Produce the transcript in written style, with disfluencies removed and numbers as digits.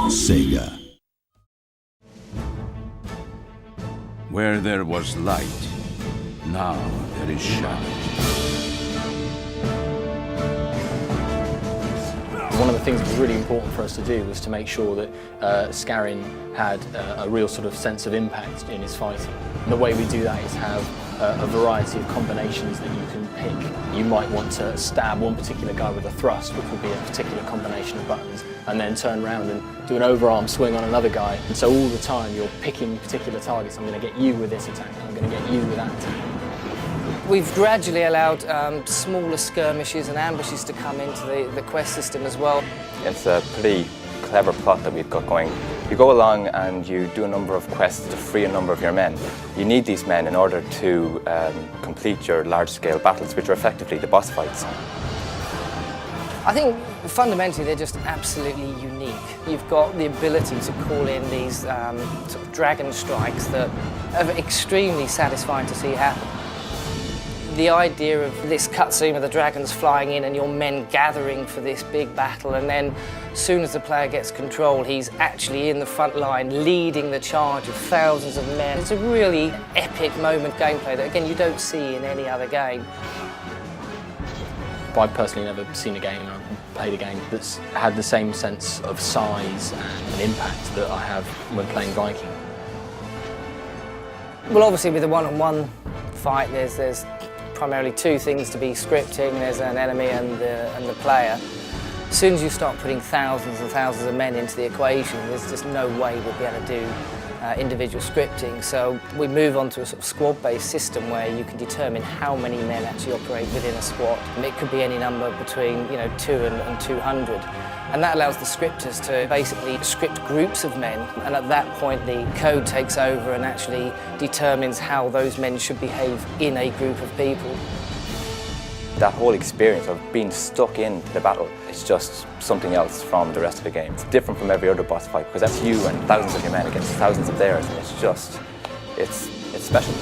Sega. Where there was light, now there is shadow. One of the things that was really important for us to do was to make sure that Scarin had a real sort of sense of impact in his fighting. And the way we do that is have a variety of combinations that you can pick. You might want to stab one particular guy with a thrust, which would be a particular combination of buttons, and then turn around and do an overarm swing on another guy. And so all the time you're picking particular targets. I'm going to get you with this attack, and I'm going to get you with that attack. We've gradually allowed smaller skirmishes and ambushes to come into the quest system as well. It's a pretty clever plot that we've got going. You go along and you do a number of quests to free a number of your men. You need these men in order to complete your large-scale battles, which are effectively the boss fights. I think fundamentally they're just absolutely unique. You've got the ability to call in these sort of dragon strikes that are extremely satisfying to see happen. The idea of this cutscene of the dragons flying in and your men gathering for this big battle, and then as soon as the player gets control, he's actually in the front line leading the charge of thousands of men. It's a really epic moment gameplay that, again, you don't see in any other game. I've personally never seen a game or played a game that's had the same sense of size and impact that I have when playing Viking. Well, obviously with a one-on-one fight, there's primarily two things to be scripting. There's an enemy and the player. As soon as you start putting thousands and thousands of men into the equation, there's just no way we'll be able to do individual scripting. So we move on to a sort of squad-based system where you can determine how many men actually operate within a squad. And it could be any number between 2 and 200. And that allows the scripters to basically script groups of men, and at that point the code takes over and actually determines how those men should behave in a group of people. That whole experience of being stuck into the battle is just something else from the rest of the game. It's different from every other boss fight because that's you and thousands of your men against thousands of theirs, and it's special.